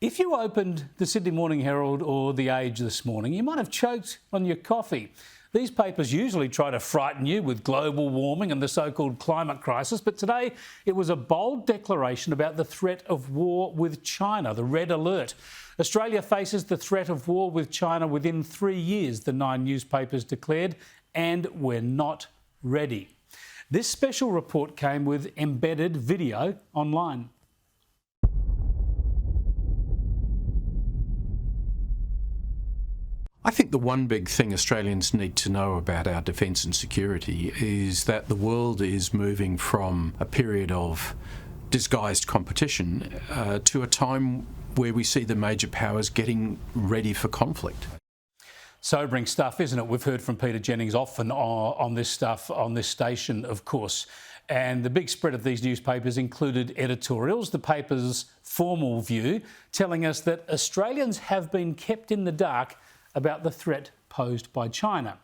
If you opened the Sydney Morning Herald or The Age this morning, you might have choked on your coffee. These papers usually try to frighten you with global warming and the so-called climate crisis, but today it was a bold declaration about the threat of war with China, the red alert. Australia faces the threat of war with China within 3 years, the 9 newspapers declared, and we're not ready. This special report came with embedded video online. I think the one big thing Australians need to know about our defence and security is that the world is moving from a period of disguised competition to a time where we see the major powers getting ready for conflict. Sobering stuff, isn't it? We've heard from Peter Jennings often on this stuff on this station, of course. And the big spread of these newspapers included editorials, the paper's formal view, telling us that Australians have been kept in the dark about the threat posed by China.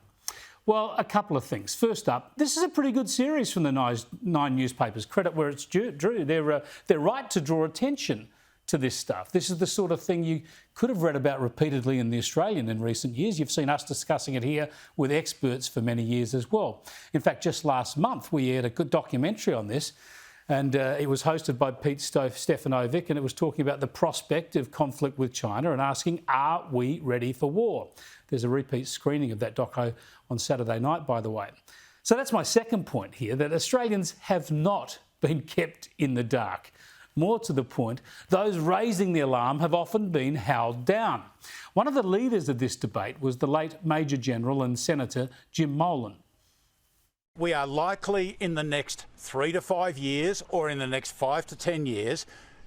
Well, a couple of things. First up, this is a pretty good series from the 9 newspapers. Credit where it's due. They're right to draw attention to this stuff. This is the sort of thing you could have read about repeatedly in The Australian in recent years. You've seen us discussing it here with experts for many years as well. In fact, just last month we aired a good documentary on this, and it was hosted by Pete Stefanovic, and it was talking about the prospect of conflict with China and asking, are we ready for war? There's a repeat screening of that doco on Saturday night, by the way. So that's my second point here, that Australians have not been kept in the dark. More to the point, those raising the alarm have often been howled down. One of the leaders of this debate was the late Major General and Senator Jim Molan. We are likely in the next 3 to 5 years, or in the next 5 to 10 years,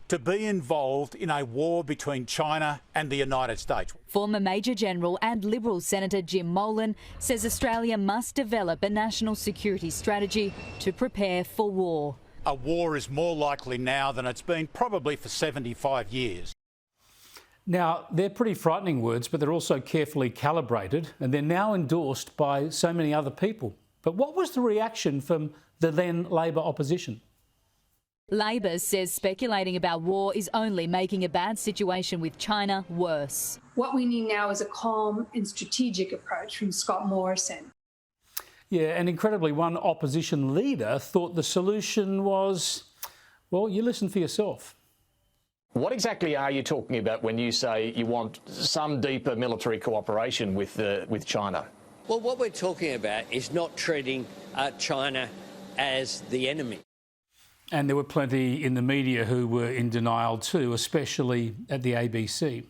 to be involved in a war between China and the United States. Former Major General and Liberal Senator Jim Molan says Australia must develop a national security strategy to prepare for war. A war is more likely now than it's been probably for 75 years. Now, they're pretty frightening words, but they're also carefully calibrated, and they're now endorsed by so many other people. But what was the reaction from the then Labor opposition? Labor says speculating about war is only making a bad situation with China worse. What we need now is a calm and strategic approach from Scott Morrison. Yeah, and incredibly, one opposition leader thought the solution was, well, you listen for yourself. What exactly are you talking about when you say you want some deeper military cooperation with China? Well, what we're talking about is not treating China as the enemy. And there were plenty in the media who were in denial too, especially at the ABC.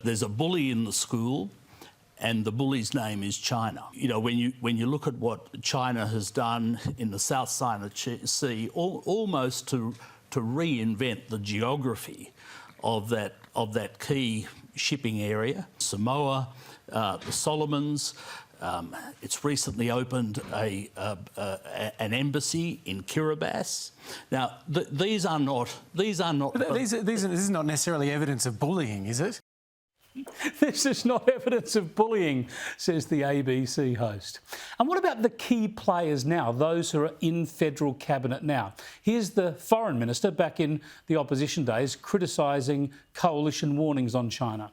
There's a bully in the school, and the bully's name is China. You know, when you look at what China has done in the South China Sea, almost to reinvent the geography of that key shipping area, Samoa, the Solomons. It's recently opened an embassy in Kiribati. Now, these are not. This is not necessarily evidence of bullying, is it? This is not evidence of bullying, says the ABC host. And what about the key players now, those who are in federal cabinet now? Here's the foreign minister back in the opposition days criticising coalition warnings on China.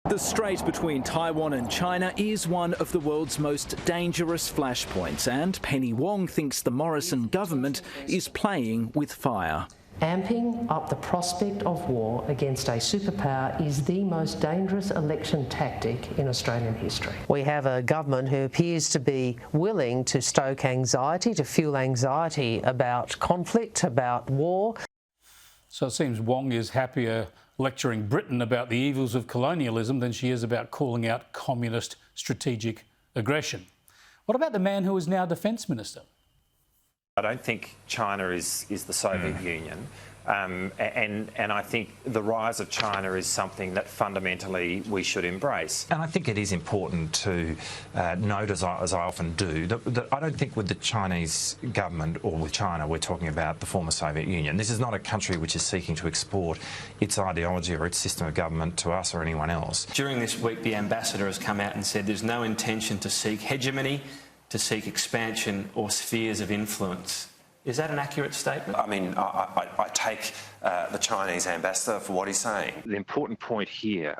The strait between Taiwan and China is one of the world's most dangerous flashpoints, and Penny Wong thinks the Morrison government is playing with fire. Amping up the prospect of war against a superpower is the most dangerous election tactic in Australian history. We have a government who appears to be willing to stoke anxiety, to fuel anxiety about conflict, about war. So it seems Wong is happier lecturing Britain about the evils of colonialism than she is about calling out communist strategic aggression. What about the man who is now Defence Minister? I don't think China is the Soviet Union, and I think the rise of China is something that fundamentally we should embrace. And I think it is important to note, as I often do, that I don't think with the Chinese government or with China we're talking about the former Soviet Union. This is not a country which is seeking to export its ideology or its system of government to us or anyone else. During this week, the ambassador has come out and said there's no intention to seek hegemony, to seek expansion or spheres of influence Is that an accurate statement? I mean, I take the Chinese ambassador for what he's saying. The important point here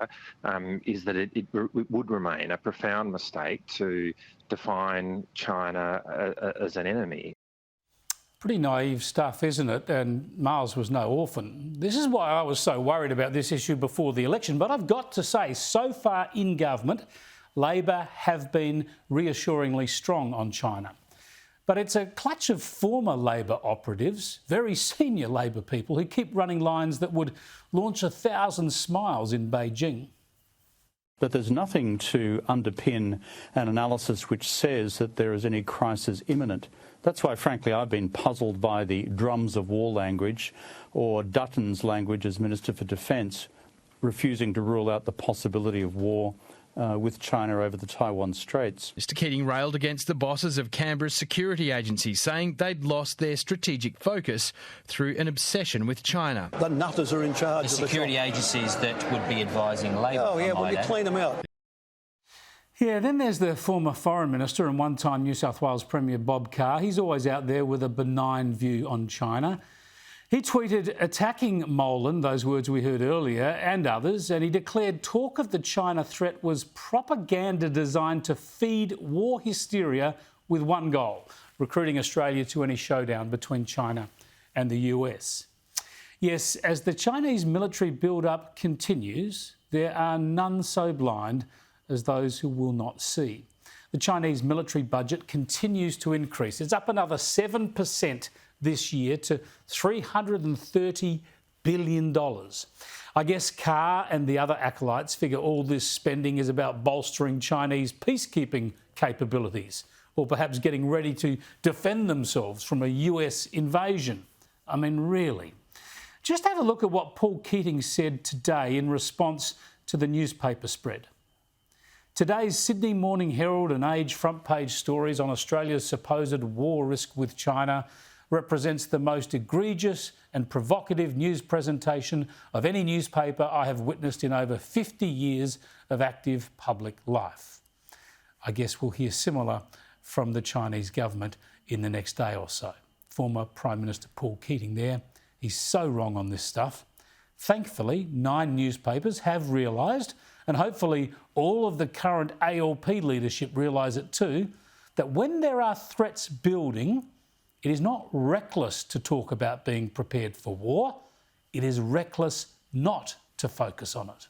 is that it would remain a profound mistake to define China as an enemy. Pretty naive stuff, isn't it? And Miles was no orphan. This is why I was so worried about this issue before the election. But I've got to say, so far in government, Labor have been reassuringly strong on China. But it's a clutch of former Labor operatives, very senior Labor people, who keep running lines that would launch 1,000 smiles in Beijing. But there's nothing to underpin an analysis which says that there is any crisis imminent. That's why, frankly, I've been puzzled by the drums of war language, or Dutton's language as Minister for Defence, refusing to rule out the possibility of war with China over the Taiwan Straits. Mr Keating railed against the bosses of Canberra's security agencies, saying they'd lost their strategic focus through an obsession with China. The nutters are in charge the security agencies that would be advising Labor. Oh, yeah, well, you clean them out. Yeah, then there's the former Foreign Minister and one-time New South Wales Premier Bob Carr. He's always out there with a benign view on China. He tweeted attacking Molan, those words we heard earlier, and others, and he declared talk of the China threat was propaganda designed to feed war hysteria with one goal, recruiting Australia to any showdown between China and the US. Yes, as the Chinese military build-up continues, there are none so blind as those who will not see. The Chinese military budget continues to increase. It's up another 7% this year to $330 billion. I guess Carr and the other acolytes figure all this spending is about bolstering Chinese peacekeeping capabilities, or perhaps getting ready to defend themselves from a US invasion. I mean, really. Just have a look at what Paul Keating said today in response to the newspaper spread. Today's Sydney Morning Herald and Age front page stories on Australia's supposed war risk with China represents the most egregious and provocative news presentation of any newspaper I have witnessed in over 50 years of active public life. I guess we'll hear similar from the Chinese government in the next day or so. Former Prime Minister Paul Keating there. He's so wrong on this stuff. Thankfully, 9 newspapers have realised, and hopefully all of the current ALP leadership realise it too, that when there are threats building, it is not reckless to talk about being prepared for war. It is reckless not to focus on it.